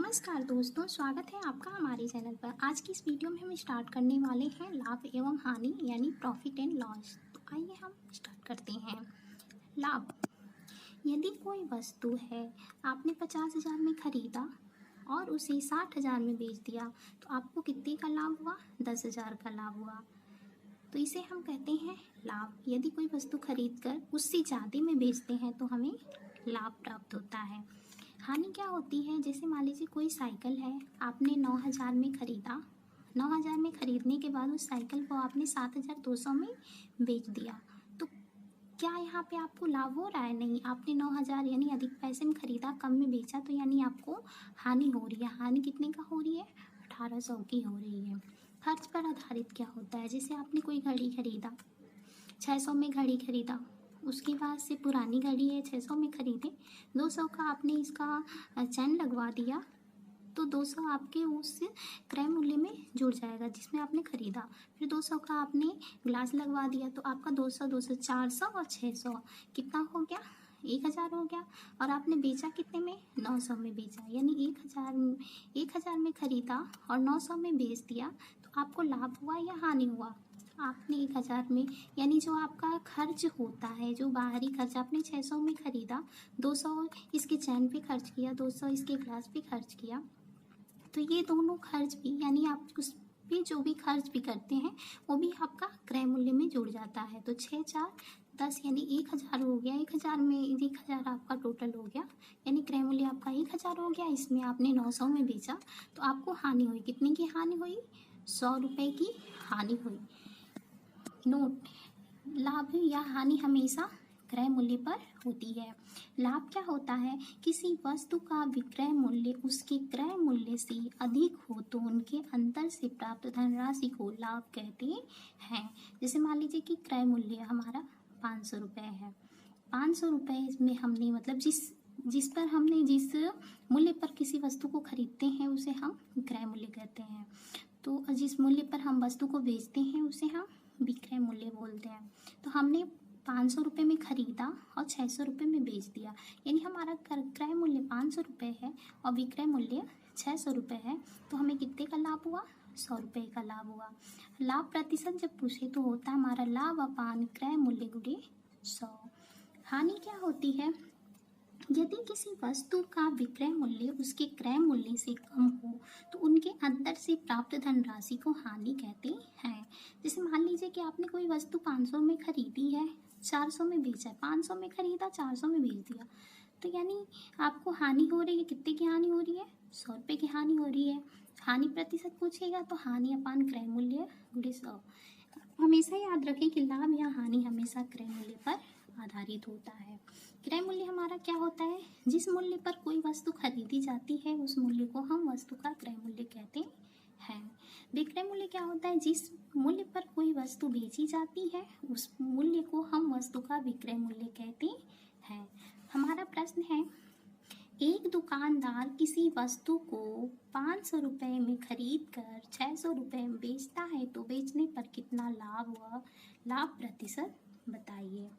नमस्कार दोस्तों, स्वागत है आपका हमारे चैनल पर। आज की इस वीडियो में हम स्टार्ट करने वाले हैं लाभ एवं हानि यानी प्रॉफिट एंड लॉस। तो आइए हम स्टार्ट करते हैं। लाभ, यदि कोई वस्तु है आपने 50,000 में खरीदा और उसे 60,000 में बेच दिया तो आपको कितने का लाभ हुआ? 10,000 का लाभ हुआ। तो इसे हम कहते हैं लाभ। यदि कोई वस्तु खरीद कर उससे ज़्यादा में बेचते हैं तो हमें लाभ प्राप्त होता है। हानि क्या होती है? जैसे मान लीजिए कोई साइकिल है, आपने 9,000 में खरीदा। 9,000 में खरीदने के बाद उस साइकिल को आपने 7,200 में बेच दिया। तो क्या यहाँ पे आपको लाभ हो रहा है? नहीं। आपने 9,000 यानी अधिक पैसे में खरीदा, कम में बेचा, तो यानी आपको हानि हो रही है। हानि कितने का हो रही है? 1,800 की हो रही है। खर्च पर आधारित क्या होता है? जैसे आपने कोई घड़ी खरीदा, 600 में घड़ी खरीदा, उसके बाद से पुरानी घड़ी है, 600 में खरीदे, 200 का आपने इसका चैन लगवा दिया तो 200 आपके उस क्रय मूल्य में जुड़ जाएगा जिसमें आपने खरीदा। फिर 200 का आपने ग्लास लगवा दिया तो आपका 200, 200, 400 और 600 कितना हो गया? 1,000 हो गया। और आपने बेचा कितने में? 900 में बेचा। यानी 1,000 में खरीदा और 900 में बेच दिया तो आपको लाभ हुआ या हानि हुआ? आपने 1,000 में, यानी जो आपका खर्च होता है, जो बाहरी खर्च, आपने 600 में खरीदा, 200 इसके चैन पे खर्च किया, 200 इसके ग्लास पे खर्च किया, तो ये दोनों खर्च भी, यानी आप उस पे जो भी खर्च भी करते हैं वो भी आपका क्रय मूल्य में जुड़ जाता है। तो 6 4 10 यानी 1,000 हो गया। 1,000 में 1,000 आपका टोटल हो गया, यानी क्रय मूल्य आपका 1,000 हो गया। इसमें आपने 900 में बेचा तो आपको हानि हुई। कितने की हानि हुई? 100 रुपये की हानि हुई। नोट, लाभ या हानि हमेशा क्रय मूल्य पर होती है। लाभ क्या होता है? किसी वस्तु का विक्रय मूल्य उसके क्रय मूल्य से अधिक हो तो उनके अंतर से प्राप्त धनराशि को लाभ कहते हैं। जैसे मान लीजिए कि क्रय मूल्य हमारा 500 रुपये है। 500 रुपये में हमने, मतलब जिस पर हमने जिस मूल्य पर किसी वस्तु को खरीदते हैं उसे हम क्रय मूल्य कहते हैं। तो जिस मूल्य पर हम वस्तु को बेचते हैं उसे हम विक्रय मूल्य बोलते हैं। तो हमने 500 रुपये में खरीदा और 600 रुपये में बेच दिया, यानी हमारा क्रय मूल्य 500 रुपये है और विक्रय मूल्य 600 रुपये है। तो हमें कितने का लाभ हुआ? 100 रुपये का लाभ हुआ। लाभ प्रतिशत जब पूछे तो होता है हमारा लाभ अपान क्रय मूल्य गुणे 100। हानि क्या होती है? यदि किसी वस्तु का विक्रय मूल्य उसके क्रय मूल्य से कम हो तो उनके अंतर से प्राप्त धनराशि को हानि कहते हैं। जैसे मान लीजिए कि आपने कोई वस्तु 500 में खरीदी है, 400 में बेचा है। 500 में खरीदा, 400 में बेच दिया, तो यानी आपको हानि हो रही है। कितने की हानि हो रही है? 100 रुपये की हानि हो रही है। हानि प्रतिशत पूछेगा तो हानि अपान क्रय मूल्य गुणे 100। हमेशा याद रखें कि लाभ या हानि हमेशा क्रय मूल्य पर आधारित होता है। क्रय मूल्य हमारा क्या होता है? जिस मूल्य पर कोई वस्तु खरीदी जाती है उस मूल्य को हम वस्तु का क्रय मूल्य कहते हैं। विक्रय मूल्य क्या होता है? जिस मूल्य पर कोई वस्तु बेची जाती है उस मूल्य को हम वस्तु का विक्रय मूल्य कहते हैं। हमारा प्रश्न है, एक दुकानदार किसी वस्तु को 500 रुपये में खरीद कर 600 रुपये में बेचता है तो बेचने पर कितना लाभ हुआ? लाभ प्रतिशत बताइए।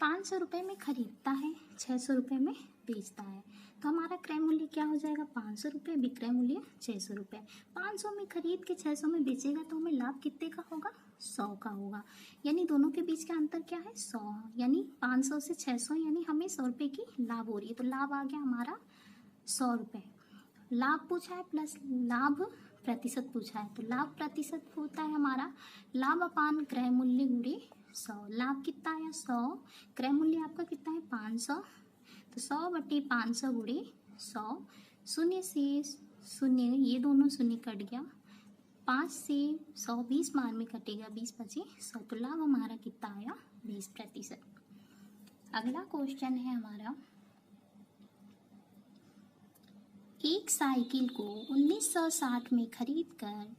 500 रुपये में खरीदता है, 600 रुपये में बेचता है, तो हमारा क्रय मूल्य क्या हो जाएगा? 500 रुपये, विक्रय मूल्य 600 रुपये। 500 में खरीद के 600 में बेचेगा तो हमें लाभ कितने का होगा? 100 का होगा। यानी दोनों के बीच का अंतर क्या है? 100। यानी 500 से 600, यानी हमें 100 रुपये की लाभ हो रही है। तो लाभ आ गया हमारा 100 रुपये। लाभ पूछा है प्लस लाभ प्रतिशत पूछा है, तो लाभ प्रतिशत होता है हमारा लाभ अपान क्रय मूल्य गुणे 100। लाभ कितना आया? 100। क्रय मूल्य आपका कितना है? 500। तो 100/500 गुणे 100। शून्य से शून्य, ये दोनों शून्य कट गया। 5 से 100 20 मार में कटेगा, 20 बचे 100। तो लाभ हमारा कितना आया? 20%। अगला क्वेश्चन है हमारा, एक साइकिल को 1960 में खरीद कर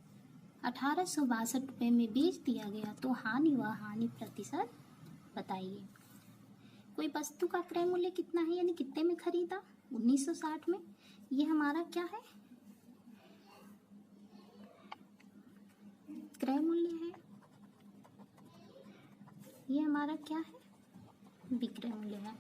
1862 रुपये में बेच दिया गया तो हानि व हानि प्रतिशत बताइए। कोई वस्तु का क्रय मूल्य कितना है, यानी कितने में खरीदा? 1960 में। ये हमारा क्या है? क्रय मूल्य है। ये हमारा क्या है? विक्रय मूल्य है।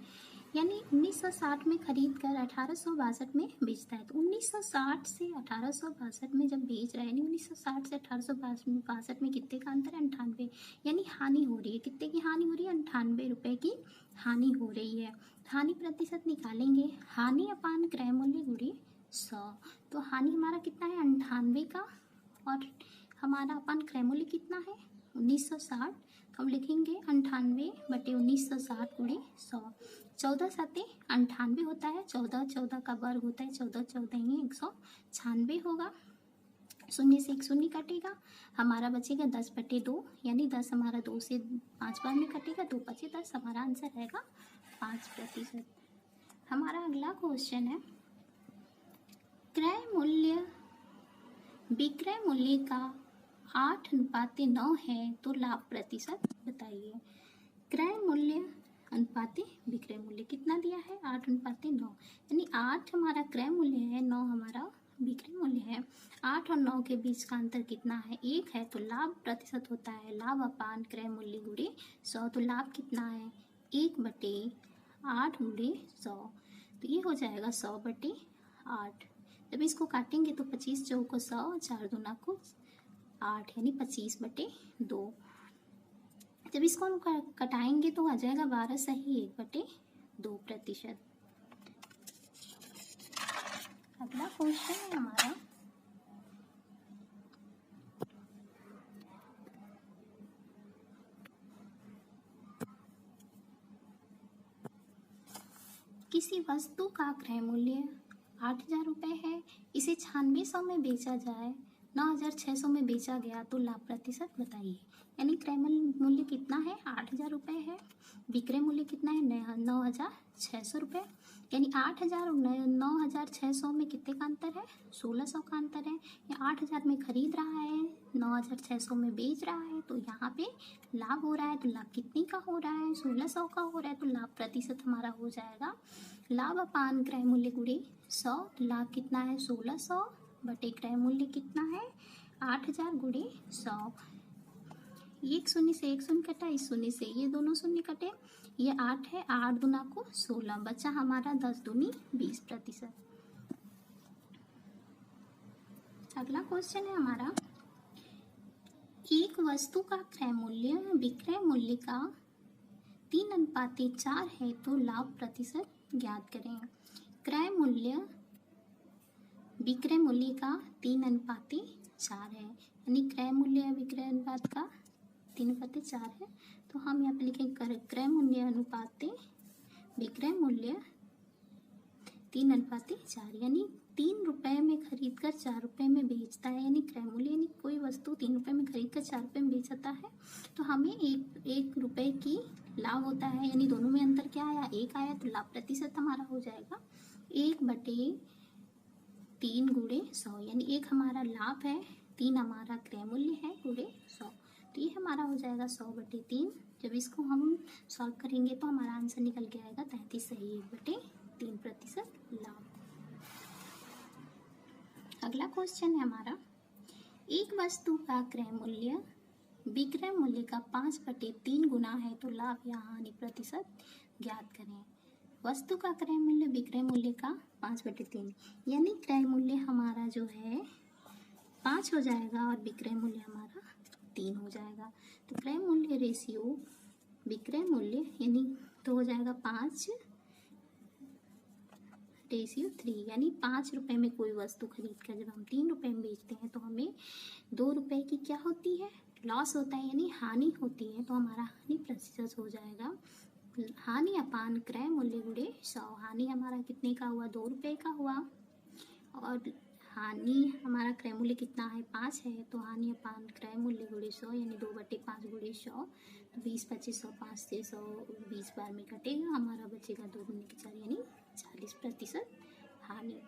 यानी 1960 में खरीद कर 1862 में बेचता है। तो 1960 से 1862 में जब बेच रहा है, यानी 1960 से 1862 में कितने का अंतर है? 98। यानी हानि हो रही है। कितने की हानि हो रही है? 98 रुपये की हानि हो रही है। हानि प्रतिशत निकालेंगे, हानि अपान क्रय मूल्य गुणे 100। तो हानि हमारा कितना है? 98 का, और हमारा अपान क्रय मूल्य कितना है? 1960। तो हम लिखेंगे 98/1960 गुणे 100। 14 सते 98 होता है, 14 14 का वर्ग होता है, 14 14 ही 196 होगा। शून्य से एक शून्य कटेगा, हमारा बचेगा 10/2, यानी 10 हमारा 2 से 5 बार में कटेगा, 2 बचे 10, हमारा आंसर रहेगा 5%। हमारा अगला क्वेश्चन है, क्रय मूल्य विक्रय मूल्य का 8:9 है तो लाभ प्रतिशत बताइए। क्रय मूल्य अनुपाते विक्रय मूल्य कितना दिया है? 8:9, यानी 8 हमारा क्रय मूल्य है, 9 हमारा विक्रय मूल्य है। 8 और 9 के बीच का अंतर कितना है? 1 है। तो लाभ प्रतिशत होता है लाभ अपान क्रय मूल्य गुणे 100। तो लाभ कितना है? 1/8 गुणे 100। तो ये हो जाएगा 100/8। जब इसको काटेंगे तो 25 चौको 100, 4 दूना को 8, यानी 25/2। जब इसको हम कटाएंगे तो आ जाएगा 12 सही 1/2%। अगला क्वेश्चन है हमारा, किसी वस्तु का क्रय मूल्य 8,000 रुपये है, इसे 9600 में बेचा जाए, 9,600 में बेचा गया तो लाभ प्रतिशत बताइए। यानी क्रय मूल्य कितना है? 8,000 रुपये है। विक्रय मूल्य कितना है? 9,600 रुपये। यानी 8,000 और 9,600 में कितने का अंतर है? 1,600 का अंतर है। या 8,000 में खरीद रहा है, 9,600 में बेच रहा है, तो यहाँ पे लाभ हो रहा है। तो लाभ कितने का हो रहा है? 1,600 का हो रहा है। तो लाभ प्रतिशत हमारा हो जाएगा लाभ अपान क्रय मूल्य गुणे 100। तो लाभ कितना है? 1,600 बटे क्रय मूल्य कितना है? 8,000 गुणे 100। एक शून्य से एक शून्य कटा, इस शून्य से ये दोनों शून्य कटे, ये 8 है, 8 दूना को 16, बचा हमारा 10 दूनी 20%। अगला क्वेश्चन है हमारा, एक वस्तु का क्रय मूल्य विक्रय मूल्य का 3:4 है तो लाभ प्रतिशत ज्ञात करें। क्रय मूल्य विक्रय मूल्य का 3:4 है, यानी क्रय मूल्य विक्रय अनुपात का 3/4 है। तो हम यहाँ पे लिखेंगे क्रय मूल्य अनुपात विक्रय मूल्य 3:4, यानी 3 रुपये में खरीद कर 4 रुपये में बेचता है। यानी क्रय मूल्य, यानी कोई वस्तु 3 रुपये में खरीद कर 4 रुपये में बेचता है तो हमें एक रुपये की लाभ होता है। यानी दोनों में अंतर क्या आया? 1 आया। तो लाभ प्रतिशत हमारा हो जाएगा 1/3 गुणे 100, यानी 1 हमारा लाभ है, 3 हमारा क्रय मूल्य है गुणे 100। तो ये हमारा हो जाएगा 100/3। जब इसको हम सॉल्व करेंगे तो हमारा आंसर निकल के आएगा 33 सही 1/3% लाभ। अगला क्वेश्चन है हमारा, एक वस्तु का क्रय मूल्य विक्रय मूल्य का 5/3 गुना है तो लाभ या हानि प्रतिशत ज्ञात करें। वस्तु का क्रय मूल्य विक्रय मूल्य का 5/3, यानी क्रय मूल्य हमारा जो है 5 हो जाएगा और विक्रय मूल्य हमारा 3 हो जाएगा। तो क्रय मूल्य रेशियो विक्रय मूल्य यानी तो हो जाएगा 5/3, यानी 5 रुपये में कोई वस्तु खरीद कर जब हम 3 रुपये में बेचते हैं तो हमें 2 रुपये की क्या होती है? लॉस होता है, यानी हानि होती है। तो हमारा हानि प्रतिशत हो जाएगा हानि अपान क्रय मूल्य गुणे 100। हानि हमारा कितने का हुआ? 2 रुपये का हुआ, और हानि हमारा क्रय मूल्य कितना है? 5 है। तो हानि अपान क्रय मूल्य गुणे 100, यानी 2/5 गुणे 100। तो 20 25 100, 5 से 100 20 बार में कटेगा, हमारा बचेगा 2 दूनी 4, यानी 40% हानि।